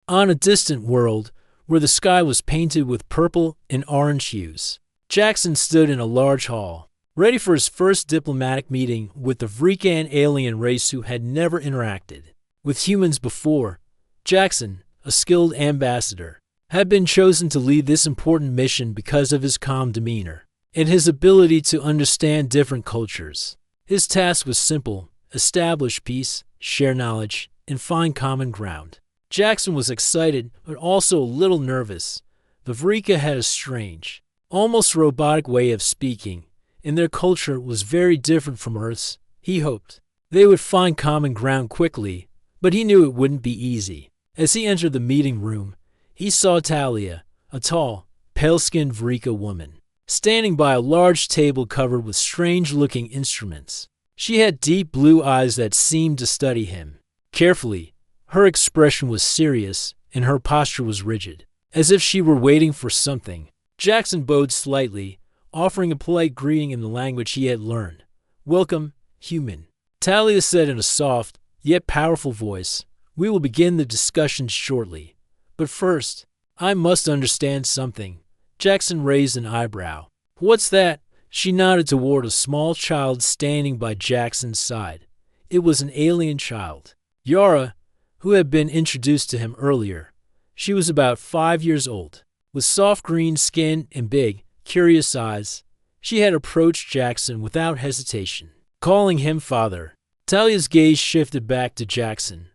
on a distant world where the sky was painted with purple and orange hues. Jackson stood in a large hall, ready for his first diplomatic meeting with the Vrikan alien race who had never interacted with humans before. Jackson, a skilled ambassador, had been chosen to lead this important mission because of his calm demeanor and his ability to understand different cultures. His task was simple: establish peace, share knowledge, and find common ground. Jackson was excited, but also a little nervous. The Vrika had a strange, almost robotic way of speaking, and their culture was very different from Earth's. He hoped they would find common ground quickly, but he knew it wouldn't be easy. As he entered the meeting room, he saw Talia, a tall, pale-skinned Vrika woman, standing by a large table covered with strange-looking instruments. She had deep blue eyes that seemed to study him carefully. Her expression was serious, and her posture was rigid, as if she were waiting for something. Jackson bowed slightly, offering a polite greeting in the language he had learned. "Welcome, human," Talia said in a soft, yet powerful voice. "We will begin the discussion shortly. But first, I must understand something." Jackson raised an eyebrow. "What's that?" She nodded toward a small child standing by Jackson's side. It was an alien child, Yara, who had been introduced to him earlier. She was about 5 years old, with soft green skin and big, curious eyes. She had approached Jackson without hesitation, calling him father. Talia's gaze shifted back to Jackson.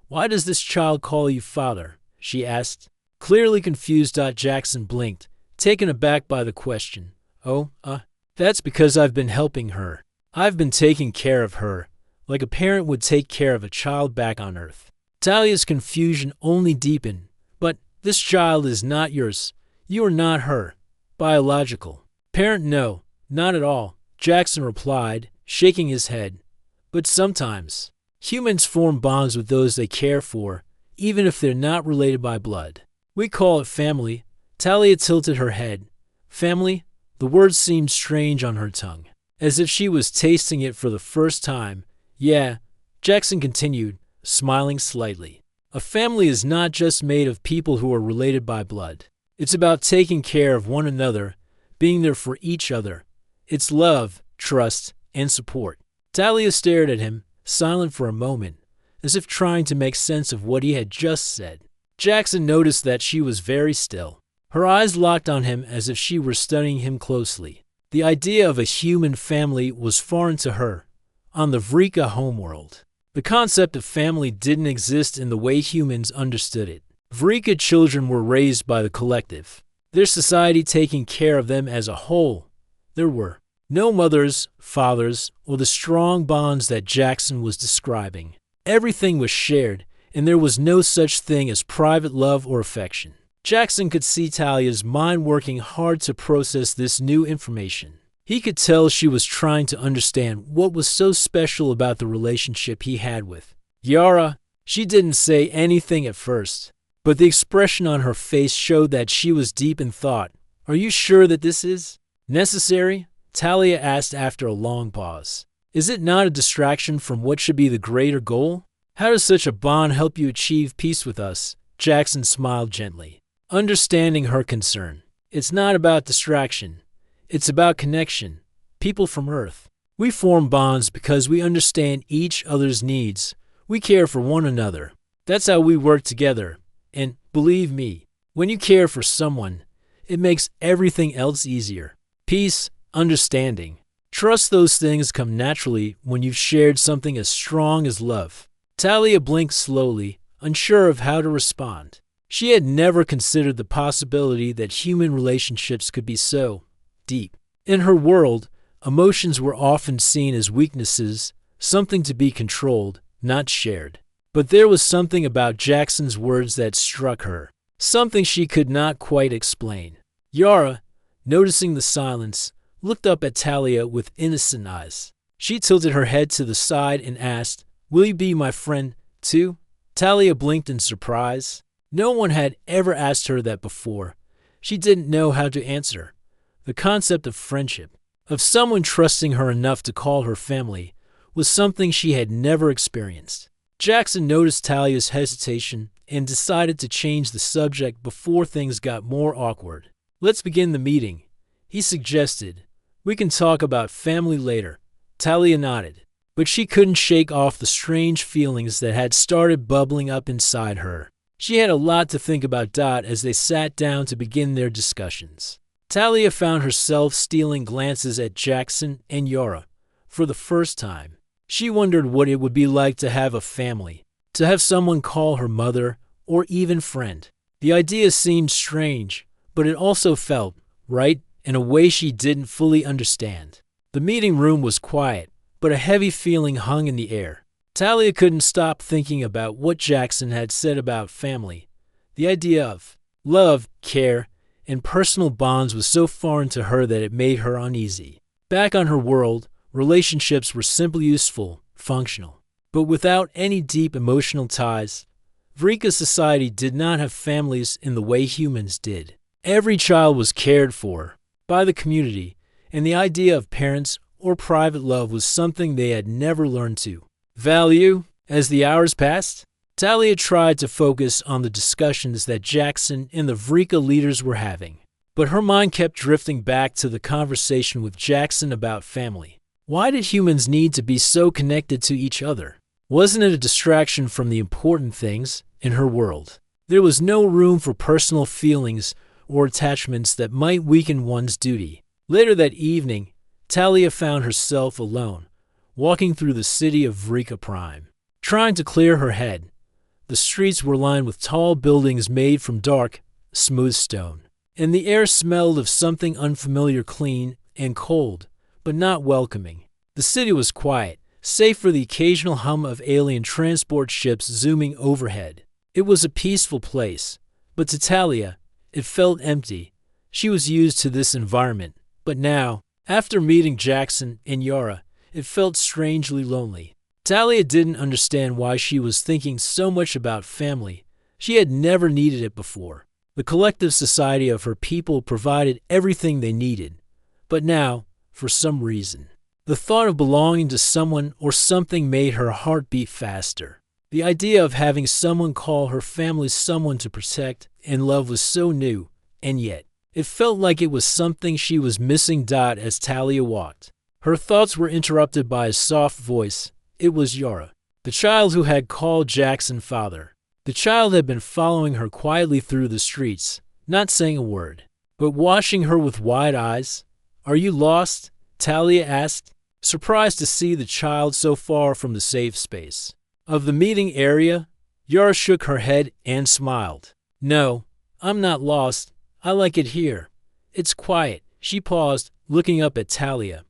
"Why does this child call you father?" she asked. Clearly confused, Jackson blinked, taken aback by the question. "Oh, that's because I've been helping her. I've been taking care of her, like a parent would take care of a child back on Earth." Talia's confusion only deepened. "But this child is not yours. You are not her biological parent." "No, not at all," Jackson replied, shaking his head. "But sometimes humans form bonds with those they care for, even if they're not related by blood. We call it family." Talia tilted her head. "Family?" The word seemed strange on her tongue, as if she was tasting it for the first time. "Yeah," Jackson continued, smiling slightly. "A family is not just made of people who are related by blood. It's about taking care of one another, being there for each other. It's love, trust, and support." Talia stared at him, silent for a moment, as if trying to make sense of what he had just said. Jackson noticed that she was very still. Her eyes locked on him as if she were studying him closely. The idea of a human family was foreign to her. On the Vrika homeworld, the concept of family didn't exist in the way humans understood it. Vrika children were raised by the collective, their society taking care of them as a whole. There were no mothers, fathers, or the strong bonds that Jackson was describing. Everything was shared, and there was no such thing as private love or affection. Jackson could see Talia's mind working hard to process this new information. He could tell she was trying to understand what was so special about the relationship he had with Yara. She didn't say anything at first, but the expression on her face showed that she was deep in thought. "Are you sure that this is necessary?" Talia asked after a long pause. "Is it not a distraction from what should be the greater goal? How does such a bond help you achieve peace with us?" Jackson smiled gently, understanding her concern. "It's not about distraction. It's about connection. People from Earth, we form bonds because we understand each other's needs. We care for one another. That's how we work together. And believe me, when you care for someone, it makes everything else easier. Peace, understanding, trust, those things come naturally when you've shared something as strong as love." Talia blinked slowly, unsure of how to respond. She had never considered the possibility that human relationships could be so deep. In her world, emotions were often seen as weaknesses, something to be controlled, not shared. But there was something about Jackson's words that struck her, something she could not quite explain. Yara, noticing the silence, looked up at Talia with innocent eyes. She tilted her head to the side and asked, "Will you be my friend, too?" Talia blinked in surprise. No one had ever asked her that before. She didn't know how to answer. The concept of friendship, of someone trusting her enough to call her family, was something she had never experienced. Jackson noticed Talia's hesitation and decided to change the subject before things got more awkward. "Let's begin the meeting," he suggested. "We can talk about family later." Talia nodded, but she couldn't shake off the strange feelings that had started bubbling up inside her. She had a lot to think about. As they sat down to begin their discussions, Talia found herself stealing glances at Jackson and Yara for the first time. She wondered what it would be like to have a family, to have someone call her mother or even friend. The idea seemed strange, but it also felt right in a way she didn't fully understand. The meeting room was quiet, but a heavy feeling hung in the air. Talia couldn't stop thinking about what Jackson had said about family. The idea of love, care, and personal bonds was so foreign to her that it made her uneasy. Back on her world, relationships were simply useful, functional, but without any deep emotional ties. Vrika society did not have families in the way humans did. Every child was cared for by the community, and the idea of parents or private love was something they had never learned to value. As the hours passed, Talia tried to focus on the discussions that Jackson and the Vrika leaders were having, but her mind kept drifting back to the conversation with Jackson about family. Why did humans need to be so connected to each other? Wasn't it a distraction from the important things in her world? There was no room for personal feelings or attachments that might weaken one's duty. Later that evening, Talia found herself alone, walking through the city of Vrika Prime, trying to clear her head. The streets were lined with tall buildings made from dark, smooth stone, and the air smelled of something unfamiliar, clean and cold, but not welcoming. The city was quiet, save for the occasional hum of alien transport ships zooming overhead. It was a peaceful place, but to Talia, it felt empty. She was used to this environment, but now, after meeting Jackson and Yara, it felt strangely lonely. Talia didn't understand why she was thinking so much about family. She had never needed it before. The collective society of her people provided everything they needed. But now, for some reason, the thought of belonging to someone or something made her heart beat faster. The idea of having someone call her family someone to protect and love was so new, and yet, it felt like it was something she was missing. As Talia walked, her thoughts were interrupted by a soft voice. It was Yara, the child who had called Jackson father. The child had been following her quietly through the streets, not saying a word, but watching her with wide eyes. "Are you lost?" Talia asked, surprised to see the child so far from the safe space of the meeting area. Yara shook her head and smiled. "No, I'm not lost. I like it here. It's quiet." She paused, looking up at Talia.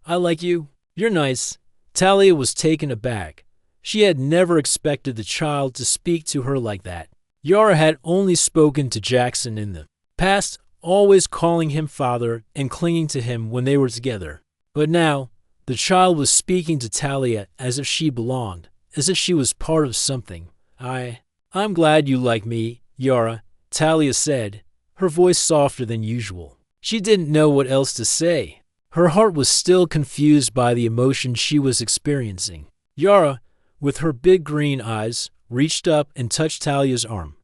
"I like you. You're nice." Talia was taken aback. She had never expected the child to speak to her like that. Yara had only spoken to Jackson in the past, always calling him father and clinging to him when they were together. But now, the child was speaking to Talia as if she belonged, as if she was part of something. I'm glad you like me, Yara," Talia said, her voice softer than usual. She didn't know what else to say. Her heart was still confused by the emotion she was experiencing. Yara, with her big green eyes, reached up and touched Talia's arm.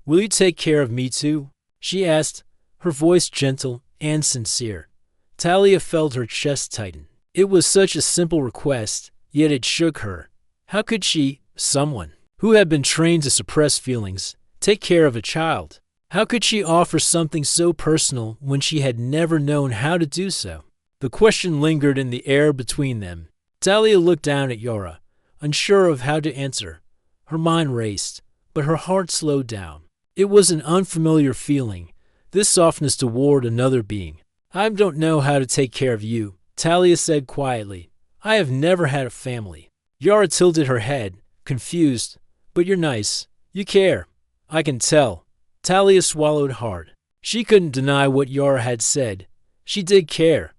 "Will you take care of me too?" she asked, her voice gentle and sincere. Talia felt her chest tighten. It was such a simple request, yet it shook her. How could she, someone who had been trained to suppress feelings, take care of a child? How could she offer something so personal when she had never known how to do so? The question lingered in the air between them. Talia looked down at Yara, unsure of how to answer. Her mind raced, but her heart slowed down. It was an unfamiliar feeling, this softness toward another being. "I don't know how to take care of you," Talia said quietly. "I have never had a family." Yara tilted her head, confused. "But you're nice. You care. I can tell." Talia swallowed hard. She couldn't deny what Yara had said. She did care.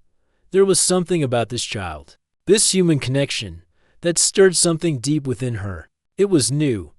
There was something about this child, this human connection, that stirred something deep within her. It was new,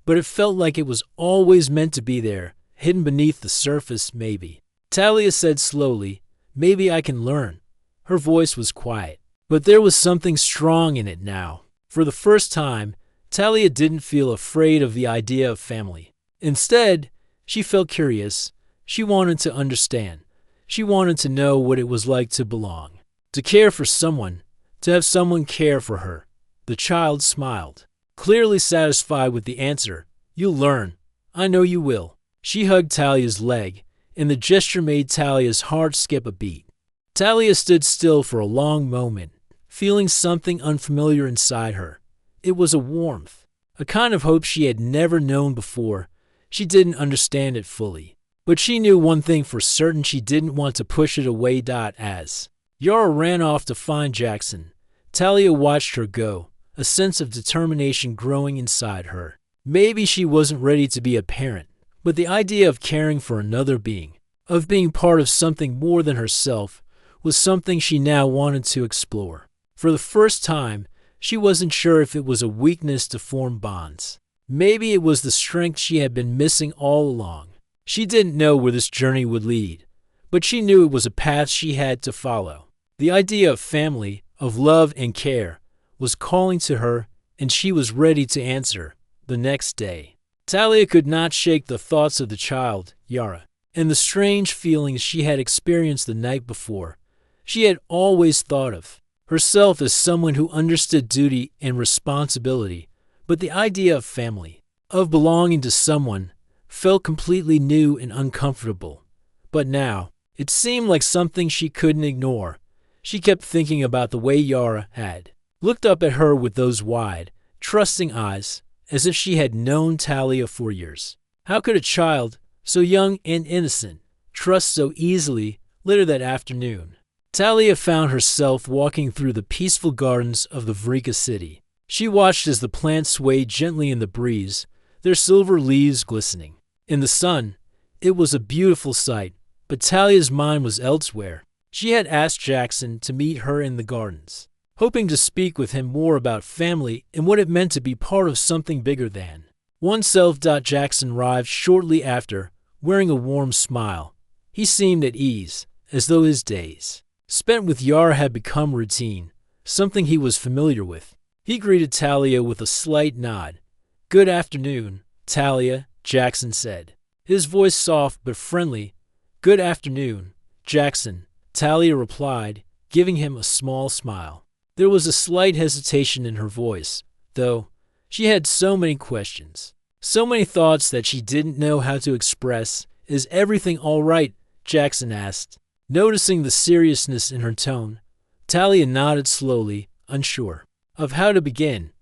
but it felt like it was always meant to be there, hidden beneath the surface, maybe. Talia said slowly, "Maybe I can learn." Her voice was quiet, but there was something strong in it now. For the first time, Talia didn't feel afraid of the idea of family. Instead, she felt curious. She wanted to understand. She wanted to know what it was like to belong, to care for someone, to have someone care for her. The child smiled, clearly satisfied with the answer. "You'll learn. I know you will." She hugged Talia's leg, and the gesture made Talia's heart skip a beat. Talia stood still for a long moment, feeling something unfamiliar inside her. It was a warmth, a kind of hope she had never known before. She didn't understand it fully, but she knew one thing for certain: she didn't want to push it away. As Yara ran off to find Jackson, Talia watched her go, a sense of determination growing inside her. Maybe she wasn't ready to be a parent, but the idea of caring for another being, of being part of something more than herself, was something she now wanted to explore. For the first time, she wasn't sure if it was a weakness to form bonds. Maybe it was the strength she had been missing all along. She didn't know where this journey would lead, but she knew it was a path she had to follow. The idea of family, of love and care, was calling to her, and she was ready to answer. The next day, Talia could not shake the thoughts of the child, Yara, and the strange feelings she had experienced the night before. She had always thought of herself as someone who understood duty and responsibility, but the idea of family, of belonging to someone, felt completely new and uncomfortable. But now, it seemed like something she couldn't ignore. She kept thinking about the way Yara had looked up at her with those wide, trusting eyes, as if she had known Talia for years. How could a child, so young and innocent, trust so easily? Later that afternoon, Talia found herself walking through the peaceful gardens of the Vrika city. She watched as the plants swayed gently in the breeze, their silver leaves glistening. In the sun, it was a beautiful sight, but Talia's mind was elsewhere. She had asked Jackson to meet her in the gardens, hoping to speak with him more about family and what it meant to be part of something bigger than oneself. Jackson arrived shortly after, wearing a warm smile. He seemed at ease, as though his days spent with Yara had become routine, something he was familiar with. He greeted Talia with a slight nod. "Good afternoon, Talia," Jackson said, his voice soft but friendly. "Good afternoon, Jackson," Talia replied, giving him a small smile. There was a slight hesitation in her voice, though. She had so many questions, so many thoughts that she didn't know how to express. "Is everything all right?" Jackson asked. Noticing the seriousness in her tone, Talia nodded slowly, unsure of how to begin.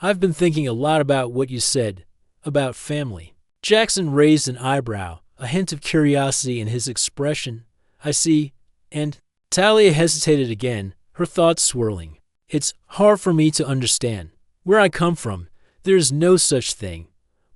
"I've been thinking a lot about what you said, about family." Jackson raised an eyebrow, a hint of curiosity in his expression. "I see." And Talia hesitated again, her thoughts swirling. "It's hard for me to understand. Where I come from, there is no such thing.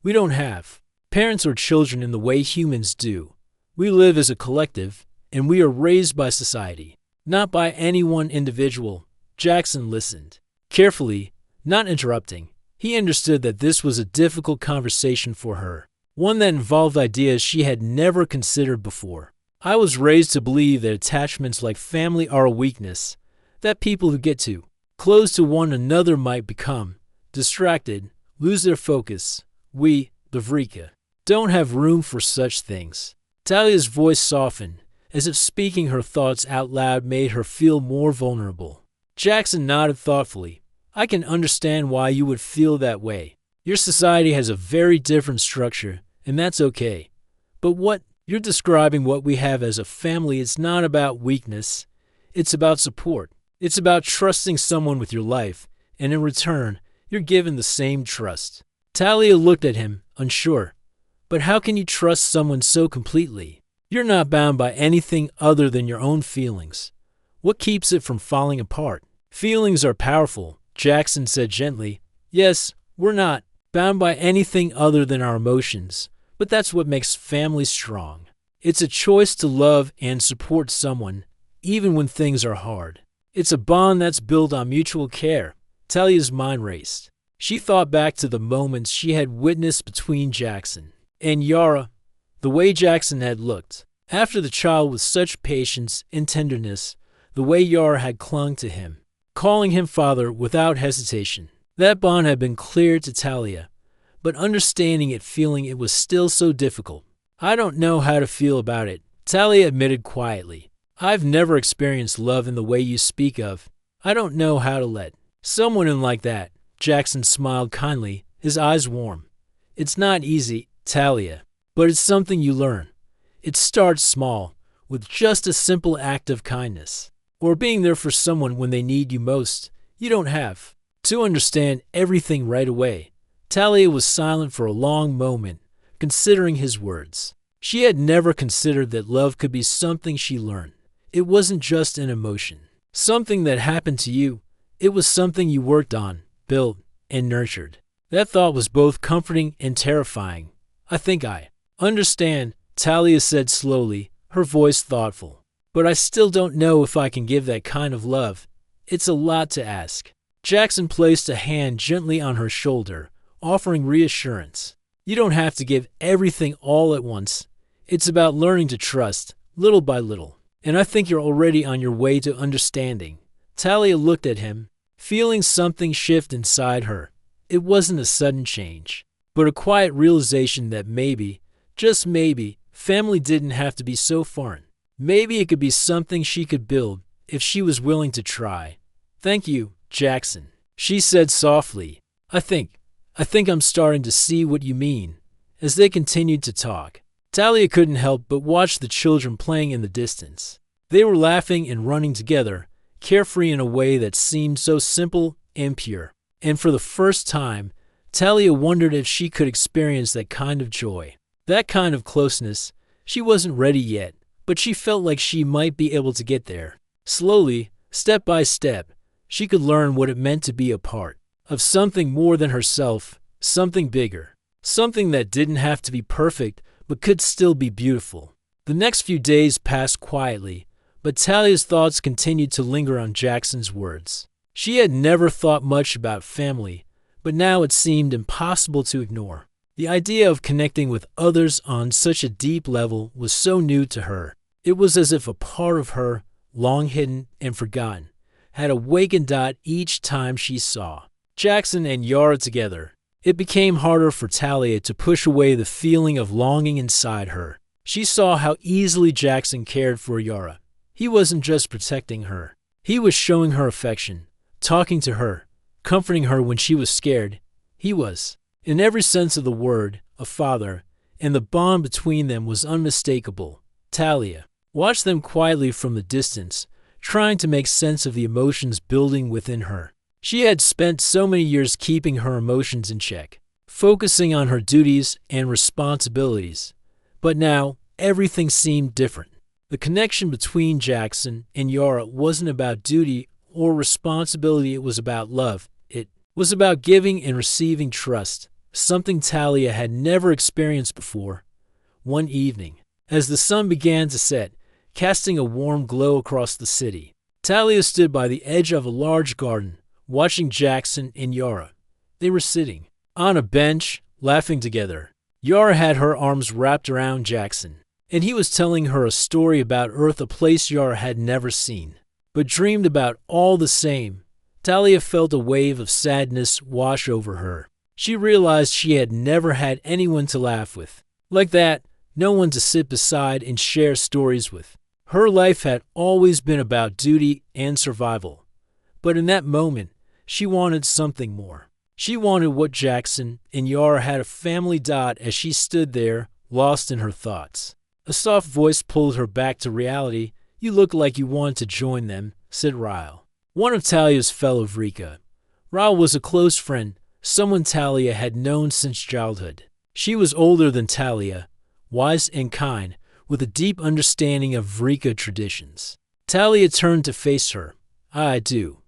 We don't have parents or children in the way humans do. We live as a collective, and we are raised by society, not by any one individual." Jackson listened carefully, not interrupting. He understood that this was a difficult conversation for her, one that involved ideas she had never considered before. "I was raised to believe that attachments like family are a weakness, that people who get too close to one another might become distracted, lose their focus. We, the Vrika, don't have room for such things." Talia's voice softened, as if speaking her thoughts out loud made her feel more vulnerable. Jackson nodded thoughtfully. "I can understand why you would feel that way. Your society has a very different structure, and that's okay. But what you're describing, what we have as a family, it's not about weakness. It's about support. It's about trusting someone with your life, and in return, you're given the same trust." Talia looked at him, unsure. "But how can you trust someone so completely? You're not bound by anything other than your own feelings. What keeps it from falling apart?" "Feelings are powerful," Jackson said gently. "Yes, we're not bound by anything other than our emotions, but that's what makes family strong. It's a choice to love and support someone, even when things are hard. It's a bond that's built on mutual care." Talia's mind raced. She thought back to the moments she had witnessed between Jackson and Yara, the way Jackson had looked after the child with such patience and tenderness, the way Yara had clung to him, calling him father without hesitation. That bond had been clear to Talia, but understanding it, feeling it was still so difficult. I don't know how to feel about it, Talia admitted quietly. I've never experienced love in the way you speak of. I don't know how to let someone in like that. Jackson smiled kindly, his eyes warm. It's not easy, Talia, but it's something you learn. It starts small, with just a simple act of kindness, or being there for someone when they need you most. You don't have to understand everything right away. Talia was silent for a long moment, considering his words. She had never considered that love could be something she learned. It wasn't just an emotion, something that happened to you. It was something you worked on, built, and nurtured. That thought was both comforting and terrifying. I think I understand, Talia said slowly, her voice thoughtful. But I still don't know if I can give that kind of love. It's a lot to ask. Jackson placed a hand gently on her shoulder, offering reassurance. You don't have to give everything all at once. It's about learning to trust, little by little. And I think you're already on your way to understanding. Talia looked at him, feeling something shift inside her. It wasn't a sudden change, but a quiet realization that maybe, just maybe, family didn't have to be so foreign. Maybe it could be something she could build if she was willing to try. Thank you, Jackson, she said softly. I think I'm starting to see what you mean. As they continued to talk, Talia couldn't help but watch the children playing in the distance. They were laughing and running together, carefree in a way that seemed so simple and pure. And for the first time, Talia wondered if she could experience that kind of joy, that kind of closeness. She wasn't ready yet, but she felt like she might be able to get there. Slowly, step by step, she could learn what it meant to be a part of something more than herself, something bigger, something that didn't have to be perfect but could still be beautiful. The next few days passed quietly, but Talia's thoughts continued to linger on Jackson's words. She had never thought much about family, but now it seemed impossible to ignore. The idea of connecting with others on such a deep level was so new to her. It was as if a part of her, long hidden and forgotten, had awakened each time she saw Jackson and Yara together. It became harder for Talia to push away the feeling of longing inside her. She saw how easily Jackson cared for Yara. He wasn't just protecting her. He was showing her affection, talking to her, comforting her when she was scared. He was, in every sense of the word, a father, and the bond between them was unmistakable. Talia watched them quietly from the distance, trying to make sense of the emotions building within her. She had spent so many years keeping her emotions in check, focusing on her duties and responsibilities. But now, everything seemed different. The connection between Jackson and Yara wasn't about duty or responsibility, it was about love. It was about giving and receiving trust, something Talia had never experienced before. One evening, as the sun began to set, casting a warm glow across the city, Talia stood by the edge of a large garden, watching Jackson and Yara. They were sitting on a bench, laughing together. Yara had her arms wrapped around Jackson, and he was telling her a story about Earth, a place Yara had never seen, but dreamed about all the same. Talia felt a wave of sadness wash over her. She realized she had never had anyone to laugh with. Like that, no one to sit beside and share stories with. Her life had always been about duty and survival. But in that moment, she wanted something more. She wanted what Jackson and Yara had, a family. As she stood there, lost in her thoughts, a soft voice pulled her back to reality. You look like you wanted to join them, said Ryle, one of Talia's fellow Vrika. Ryle was a close friend, someone Talia had known since childhood. She was older than Talia, wise and kind, with a deep understanding of Vrika traditions. Talia turned to face her. I do.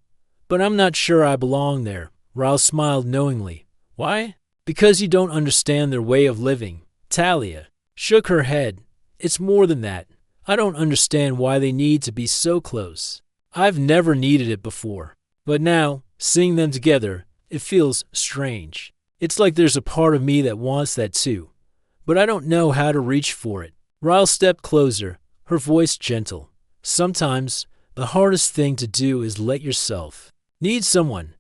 But I'm not sure I belong there. Ryle smiled knowingly. Why? Because you don't understand their way of living. Talia shook her head. It's more than that. I don't understand why they need to be so close. I've never needed it before. But now, seeing them together, it feels strange. It's like there's a part of me that wants that too. But I don't know how to reach for it. Ryle stepped closer, her voice gentle. Sometimes, the hardest thing to do is let yourself need someone.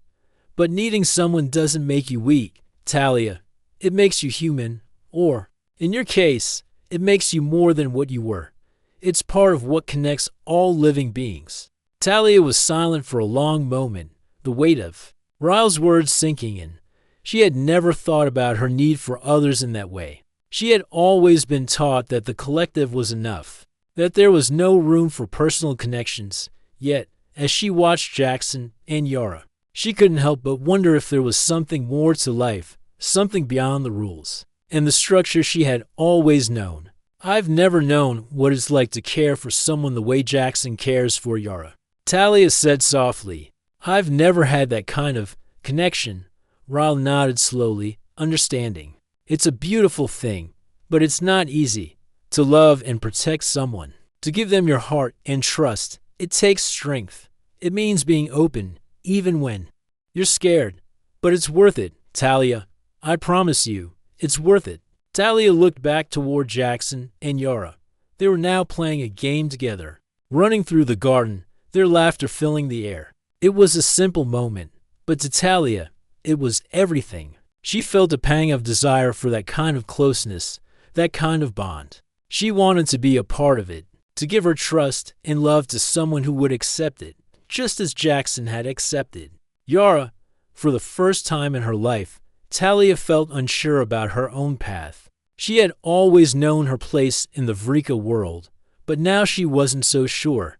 But needing someone doesn't make you weak, Talia. It makes you human, or, in your case, it makes you more than what you were. It's part of what connects all living beings. Talia was silent for a long moment, the weight of Ryle's words sinking in. She had never thought about her need for others in that way. She had always been taught that the collective was enough, that there was no room for personal connections. Yet, as she watched Jackson and Yara, she couldn't help but wonder if there was something more to life, something beyond the rules and the structure she had always known. I've never known what it's like to care for someone the way Jackson cares for Yara, Talia said softly. I've never had that kind of connection. Ryle nodded slowly, understanding. It's a beautiful thing, but it's not easy to love and protect someone, to give them your heart and trust. It takes strength. It means being open, even when you're scared. But it's worth it, Talia. I promise you, it's worth it. Talia looked back toward Jackson and Yara. They were now playing a game together, running through the garden, their laughter filling the air. It was a simple moment, but to Talia, it was everything. She felt a pang of desire for that kind of closeness, that kind of bond. She wanted to be a part of it, to give her trust and love to someone who would accept it, just as Jackson had accepted. Yara, for the first time in her life, Talia felt unsure about her own path. She had always known her place in the Vrika world, but now she wasn't so sure.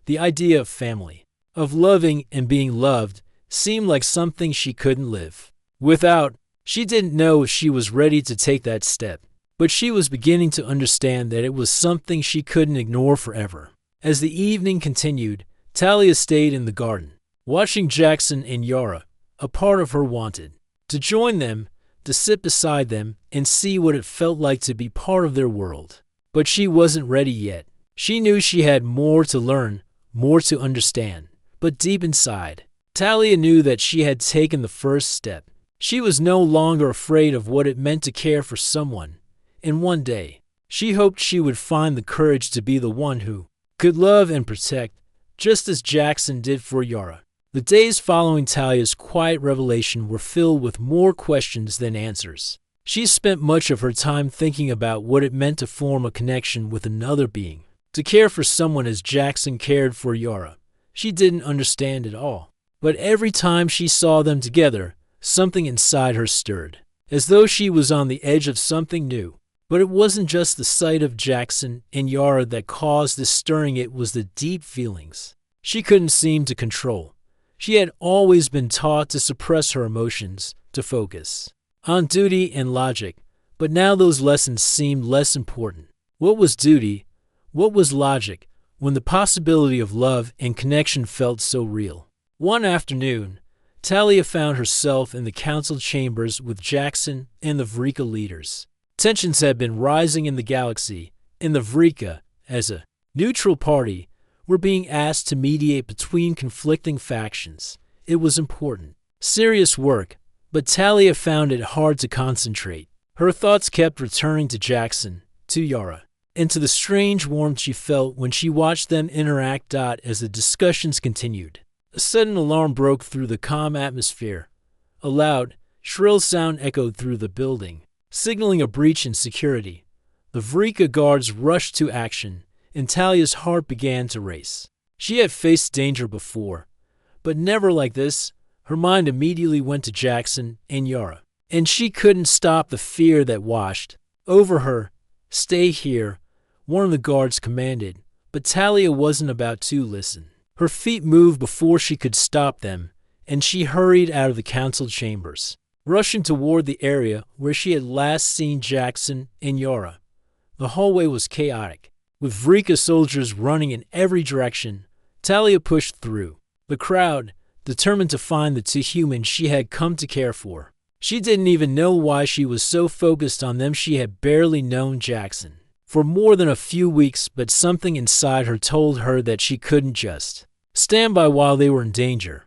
The idea of family, of loving and being loved, seemed like something she couldn't live without. She didn't know if she was ready to take that step, but she was beginning to understand that it was something she couldn't ignore forever. As the evening continued, Talia stayed in the garden, watching Jackson and Yara. A part of her wanted to join them, to sit beside them, and see what it felt like to be part of their world. But she wasn't ready yet. She knew she had more to learn, more to understand. But deep inside, Talia knew that she had taken the first step. She was no longer afraid of what it meant to care for someone. And one day, she hoped she would find the courage to be the one who could love and protect, just as Jackson did for Yara. The days following Talia's quiet revelation were filled with more questions than answers. She spent much of her time thinking about what it meant to form a connection with another being, to care for someone as Jackson cared for Yara. She didn't understand it all, but every time she saw them together, something inside her stirred, as though she was on the edge of something new. But it wasn't just the sight of Jackson and Yara that caused this stirring, it was the deep feelings she couldn't seem to control. She had always been taught to suppress her emotions, to focus on duty and logic, but now those lessons seemed less important. What was duty? What was logic, when the possibility of love and connection felt so real? One afternoon, Talia found herself in the council chambers with Jackson and the Vrika leaders. Tensions had been rising in the galaxy, and the Vrika, as a neutral party, were being asked to mediate between conflicting factions. It was important, serious work, but Talia found it hard to concentrate. Her thoughts kept returning to Jackson, to Yara, and to the strange warmth she felt when she watched them interact. As the discussions continued, a sudden alarm broke through the calm atmosphere. A loud, shrill sound echoed through the building, signaling a breach in security. The Vrika guards rushed to action, and Talia's heart began to race. She had faced danger before, but never like this. Her mind immediately went to Jackson and Yara, and she couldn't stop the fear that washed over her. Stay here, one of the guards commanded, but Talia wasn't about to listen. Her feet moved before she could stop them, and she hurried out of the council chambers, rushing toward the area where she had last seen Jackson and Yara. The hallway was chaotic, with Vrika soldiers running in every direction. Talia pushed through the crowd, determined to find the two humans she had come to care for. She didn't even know why she was so focused on them. She had barely known Jackson for more than a few weeks, but something inside her told her that she couldn't just stand by while they were in danger.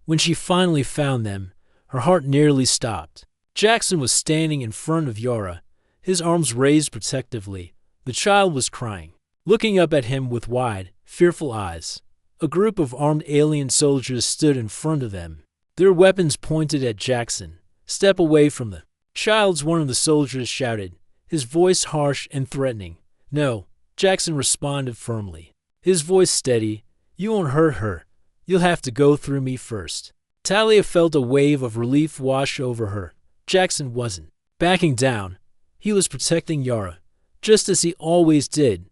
When she finally found them, her heart nearly stopped. Jackson was standing in front of Yara, his arms raised protectively. The child was crying, looking up at him with wide, fearful eyes. A group of armed alien soldiers stood in front of them, their weapons pointed at Jackson. Step away from the Childs, one of the soldiers shouted, his voice harsh and threatening. No, Jackson responded firmly, his voice steady. You won't hurt her. You'll have to go through me first. Talia felt a wave of relief wash over her. Jackson wasn't backing down. He was protecting Yara, just as he always did.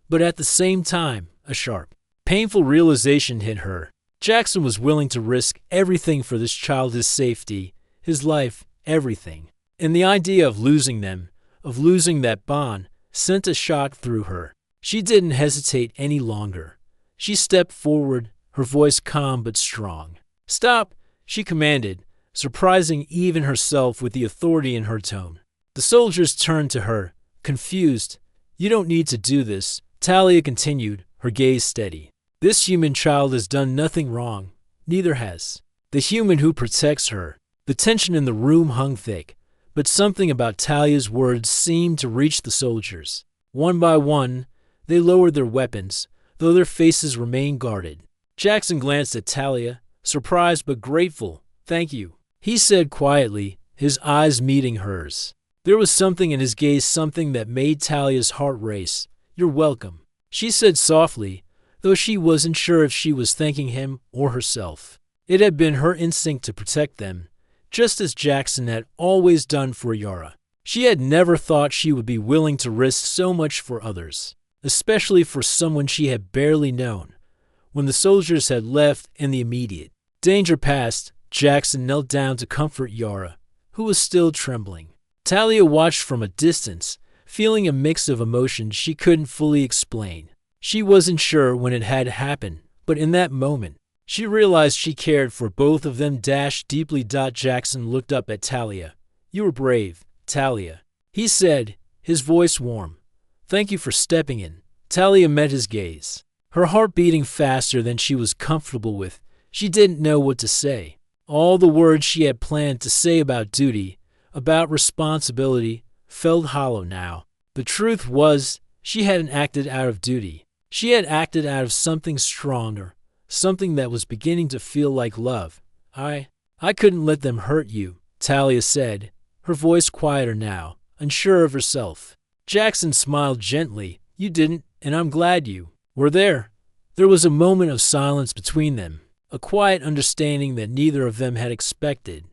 But at the same time, a sharp, painful realization hit her. Jackson was willing to risk everything for this child's safety, his life, everything. And the idea of losing them, of losing that bond, sent a shock through her. She didn't hesitate any longer. She stepped forward, her voice calm but strong. Stop, she commanded, surprising even herself with the authority in her tone. The soldiers turned to her, confused. You don't need to do this, Talia continued, her gaze steady. This human child has done nothing wrong. Neither has the human who protects her. The tension in the room hung thick, but something about Talia's words seemed to reach the soldiers. One by one, they lowered their weapons, though their faces remained guarded. Jackson glanced at Talia, surprised but grateful. Thank you, he said quietly, his eyes meeting hers. There was something in his gaze, something that made Talia's heart race. You're welcome, she said softly, though she wasn't sure if she was thanking him or herself. It had been her instinct to protect them, just as Jackson had always done for Yara. She had never thought she would be willing to risk so much for others, especially for someone she had barely known. When the soldiers had left and the immediate danger passed, Jackson knelt down to comfort Yara, who was still trembling. Talia watched from a distance, feeling a mix of emotions she couldn't fully explain. She wasn't sure when it had happened, but in that moment, she realized she cared for both of them. Deeply. Jackson looked up at Talia. You were brave, Talia, he said, his voice warm. Thank you for stepping in. Talia met his gaze, her heart beating faster than she was comfortable with. She didn't know what to say. All the words she had planned to say about duty, about responsibility, felt hollow now. The truth was, she hadn't acted out of duty. She had acted out of something stronger, something that was beginning to feel like love. I couldn't let them hurt you, Talia said, her voice quieter now, unsure of herself. Jackson smiled gently. You didn't, and I'm glad you were there. There was a moment of silence between them, a quiet understanding that neither of them had expected.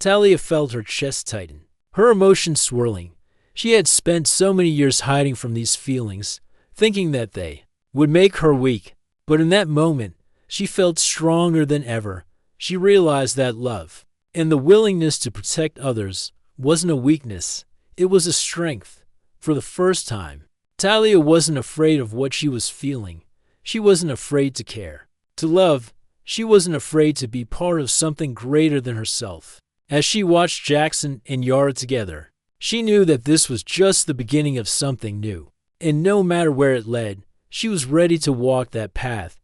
Talia felt her chest tighten, her emotions swirling. She had spent so many years hiding from these feelings, thinking that they would make her weak. But in that moment, she felt stronger than ever. She realized that love and the willingness to protect others wasn't a weakness. It was a strength. For the first time, Talia wasn't afraid of what she was feeling. She wasn't afraid to care, to love. She wasn't afraid to be part of something greater than herself. As she watched Jackson and Yara together, she knew that this was just the beginning of something new. And no matter where it led, she was ready to walk that path.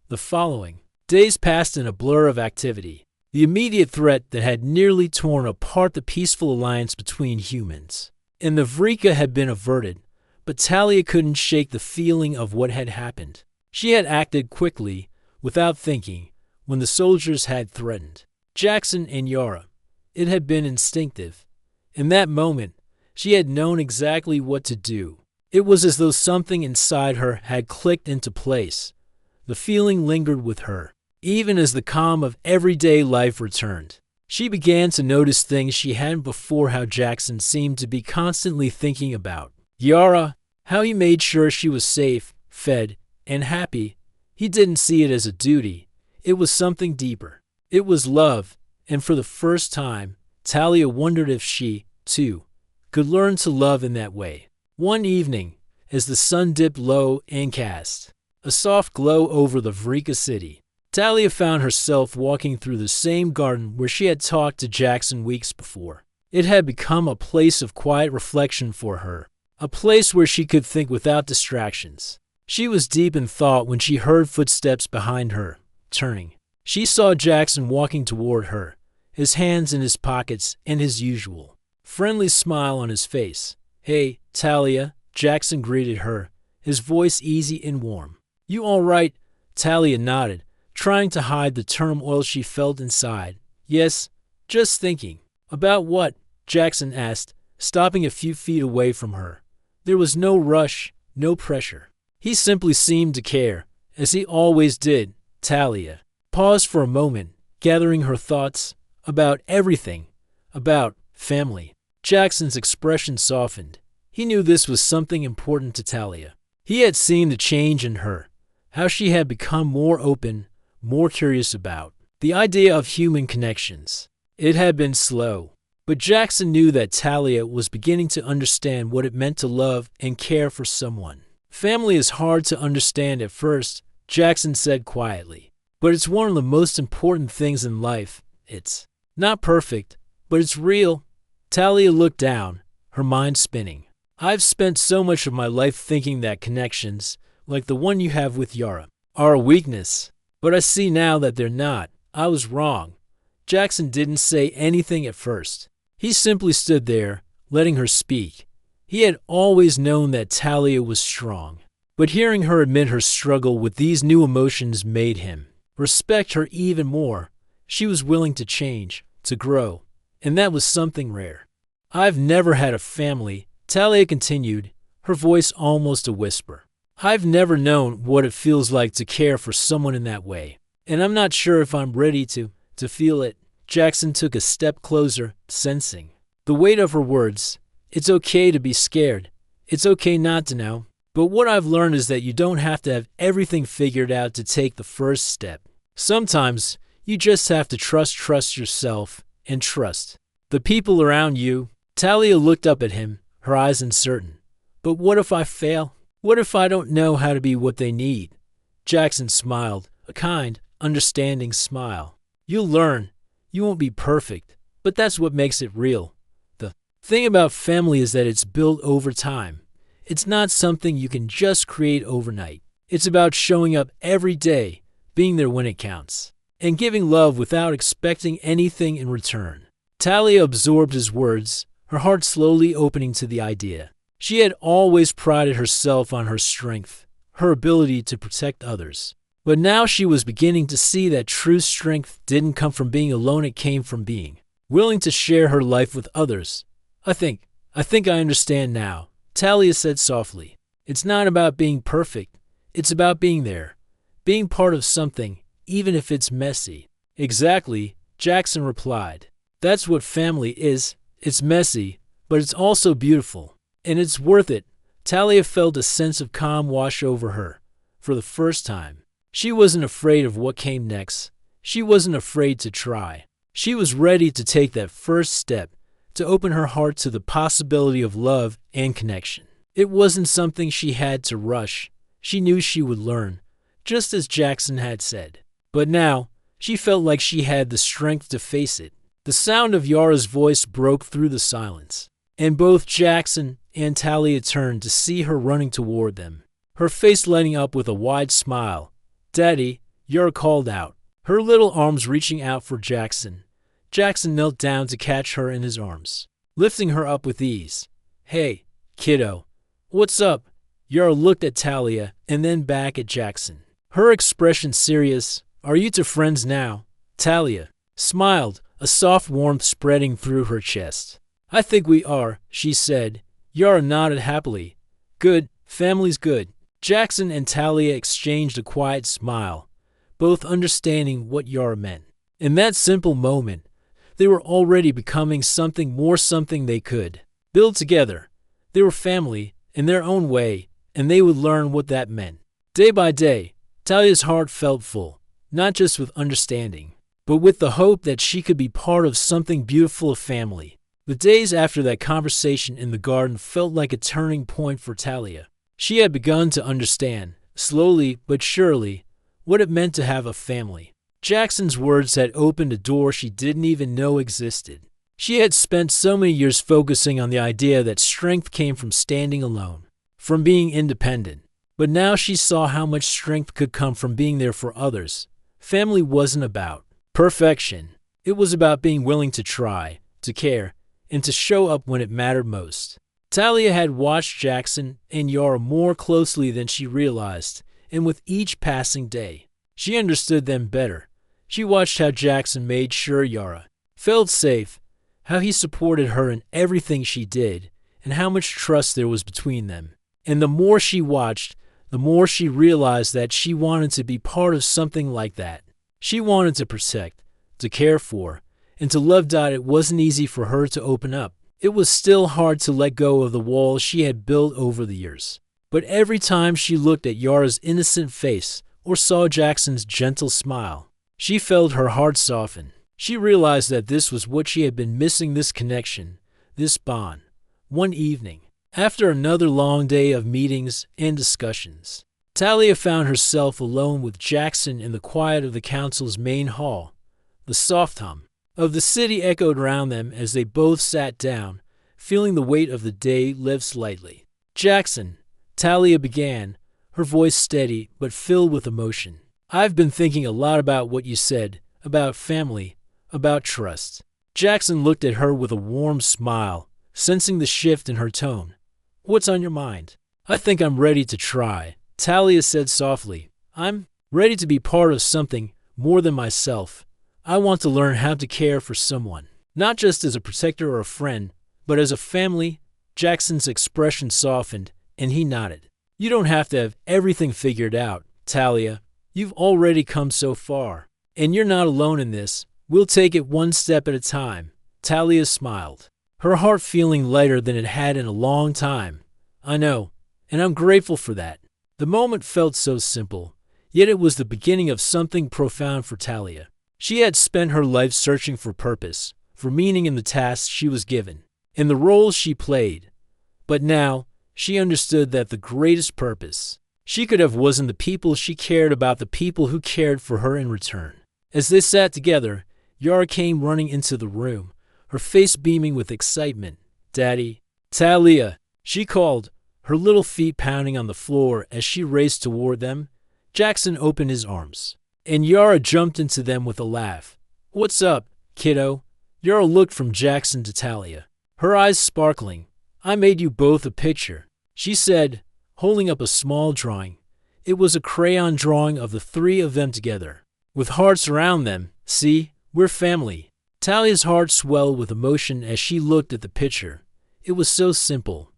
The following days passed in a blur of activity. The immediate threat that had nearly torn apart the peaceful alliance between humans and the Vrika had been averted, but Talia couldn't shake the feeling of what had happened. She had acted quickly, without thinking, when the soldiers had threatened Jackson and Yara. It had been instinctive. In that moment, she had known exactly what to do. It was as though something inside her had clicked into place. The feeling lingered with her, even as the calm of everyday life returned. She began to notice things she hadn't before: how Jackson seemed to be constantly thinking about Yara, how he made sure she was safe, fed, and happy. He didn't see it as a duty. It was something deeper. It was love, and for the first time, Talia wondered if she, too, could learn to love in that way. One evening, as the sun dipped low and cast a soft glow over the Vrika city, Talia found herself walking through the same garden where she had talked to Jackson weeks before. It had become a place of quiet reflection for her, a place where she could think without distractions. She was deep in thought when she heard footsteps behind her. Turning, she saw Jackson walking toward her, his hands in his pockets and his usual friendly smile on his face. Hey, Talia, Jackson greeted her, his voice easy and warm. You all right? Talia nodded, trying to hide the turmoil she felt inside. Yes, just thinking. About what? Jackson asked, stopping a few feet away from her. There was no rush, no pressure. He simply seemed to care, as he always did. Talia paused for a moment, gathering her thoughts about everything, about family. Jackson's expression softened. He knew this was something important to Talia. He had seen the change in her, how she had become more open, more curious about the idea of human connections. It had been slow, but Jackson knew that Talia was beginning to understand what it meant to love and care for someone. Family is hard to understand at first, Jackson said quietly, but it's one of the most important things in life. It's not perfect, but it's real. Talia looked down, her mind spinning. I've spent so much of my life thinking that connections, like the one you have with Yara, are a weakness, but I see now that they're not. I was wrong. Jackson didn't say anything at first. He simply stood there, letting her speak. He had always known that Talia was strong, but hearing her admit her struggle with these new emotions made him respect her even more. She was willing to change, to grow, and that was something rare. I've never had a family, Talia continued, her voice almost a whisper. I've never known what it feels like to care for someone in that way, and I'm not sure if I'm ready to feel it. Jackson took a step closer, sensing the weight of her words. It's okay to be scared. It's okay not to know. But what I've learned is that you don't have to have everything figured out to take the first step. Sometimes you just have to trust yourself and trust the people around you. Talia looked up at him, her eyes uncertain. But what if I fail? What if I don't know how to be what they need? Jackson smiled, a kind, understanding smile. You'll learn. You won't be perfect, but that's what makes it real. The thing about family is that it's built over time. It's not something you can just create overnight. It's about showing up every day, being there when it counts, and giving love without expecting anything in return. Talia absorbed his words, her heart slowly opening to the idea. She had always prided herself on her strength, her ability to protect others. But now she was beginning to see that true strength didn't come from being alone, it came from being willing to share her life with others. I think I understand now, Talia said softly. It's not about being perfect, it's about being there, being part of something, even if it's messy. Exactly, Jackson replied. That's what family is. It's messy, but it's also beautiful. And it's worth it. Talia felt a sense of calm wash over her. For the first time, she wasn't afraid of what came next. She wasn't afraid to try. She was ready to take that first step, to open her heart to the possibility of love and connection. It wasn't something she had to rush. She knew she would learn, just as Jackson had said. But now, she felt like she had the strength to face it. The sound of Yara's voice broke through the silence, and both Jackson and Talia turned to see her running toward them, her face lighting up with a wide smile. Daddy, Yara called out, her little arms reaching out for Jackson. Jackson knelt down to catch her in his arms, lifting her up with ease. Hey, kiddo. What's up? Yara looked at Talia and then back at Jackson, her expression serious. Are you two friends now? Talia smiled, a soft warmth spreading through her chest. I think we are, she said. Yara nodded happily. Good, family's good. Jackson and Talia exchanged a quiet smile, both understanding what Yara meant. In that simple moment, they were already becoming something more, something they could build together. They were family in their own way, and they would learn what that meant. Day by day, Talia's heart felt full, not just with understanding, but with the hope that she could be part of something beautiful, a family. The days after that conversation in the garden felt like a turning point for Talia. She had begun to understand, slowly but surely, what it meant to have a family. Jackson's words had opened a door she didn't even know existed. She had spent so many years focusing on the idea that strength came from standing alone, from being independent. But now she saw how much strength could come from being there for others. Family wasn't about perfection. It was about being willing to try, to care, and to show up when it mattered most. Talia had watched Jackson and Yara more closely than she realized, and with each passing day, she understood them better. She watched how Jackson made sure Yara felt safe, how he supported her in everything she did, and how much trust there was between them. And the more she watched, the more she realized that she wanted to be part of something like that. She wanted to protect, to care for, and to love. It wasn't easy for her to open up. It was still hard to let go of the walls she had built over the years. But every time she looked at Yara's innocent face or saw Jackson's gentle smile, she felt her heart soften. She realized that this was what she had been missing, this connection, this bond. One evening, after another long day of meetings and discussions, Talia found herself alone with Jackson in the quiet of the council's main hall. The soft hum of the city echoed around them as they both sat down, feeling the weight of the day lift lightly. "Jackson," Talia began, her voice steady but filled with emotion. "I've been thinking a lot about what you said, about family, about trust." Jackson looked at her with a warm smile, sensing the shift in her tone. "What's on your mind?" "I think I'm ready to try," Talia said softly. "I'm ready to be part of something more than myself. I want to learn how to care for someone, not just as a protector or a friend, but as a family." Jackson's expression softened, and he nodded. "You don't have to have everything figured out, Talia. You've already come so far, and you're not alone in this. We'll take it one step at a time." Talia smiled, her heart feeling lighter than it had in a long time. "I know, and I'm grateful for that." The moment felt so simple, yet it was the beginning of something profound for Talia. She had spent her life searching for purpose, for meaning in the tasks she was given, in the roles she played. But now, she understood that the greatest purpose she could have was in the people she cared about, the people who cared for her in return. As they sat together, Yara came running into the room, her face beaming with excitement. "Daddy." "Talia," she called, her little feet pounding on the floor as she raced toward them. Jackson opened his arms, and Yara jumped into them with a laugh. "What's up, kiddo?" Yara looked from Jackson to Talia, her eyes sparkling. "I made you both a picture," she said, holding up a small drawing. It was a crayon drawing of the three of them together, with hearts around them. "See, we're family." Talia's heart swelled with emotion as she looked at the picture. It was so simple,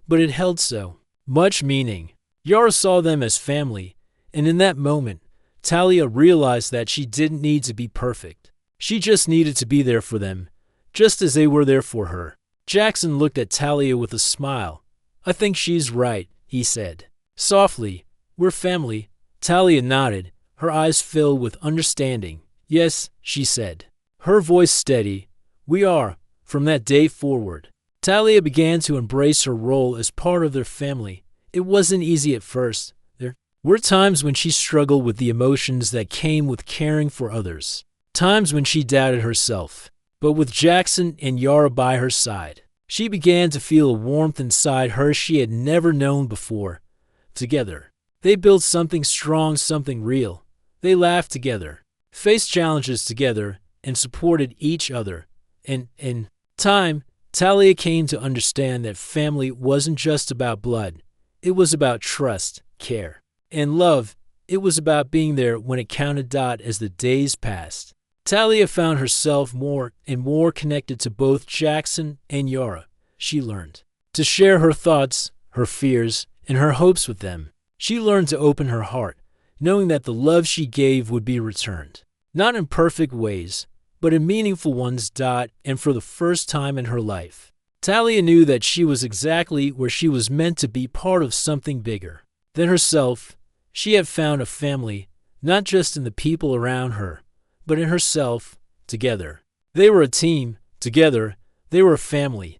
but it held so much meaning. Yara saw them as family, and in that moment, Talia realized that she didn't need to be perfect. She just needed to be there for them, just as they were there for her. Jackson looked at Talia with a smile. "I think she's right," he said softly. "We're family." Talia nodded, her eyes filled with understanding. "Yes," she said, her voice steady. "We are." From that day forward, Talia began to embrace her role as part of their family. It wasn't easy at first. There were times when she struggled with the emotions that came with caring for others, times when she doubted herself. But with Jackson and Yara by her side, she began to feel a warmth inside her she had never known before. Together, they built something strong, something real. They laughed together, faced challenges together, and supported each other. And in time, Talia came to understand that family wasn't just about blood. It was about trust, care, and love. It was about being there when it counted. As the days passed, Talia found herself more and more connected to both Jackson and Yara. She learned to share her thoughts, her fears, and her hopes with them. She learned to open her heart, knowing that the love she gave would be returned. Not in perfect ways, but in meaningful ones. And for the first time in her life, Talia knew that she was exactly where she was meant to be, part of something bigger than herself. She had found a family, not just in the people around her, but in herself. Together, they were a team. Together, they were a family.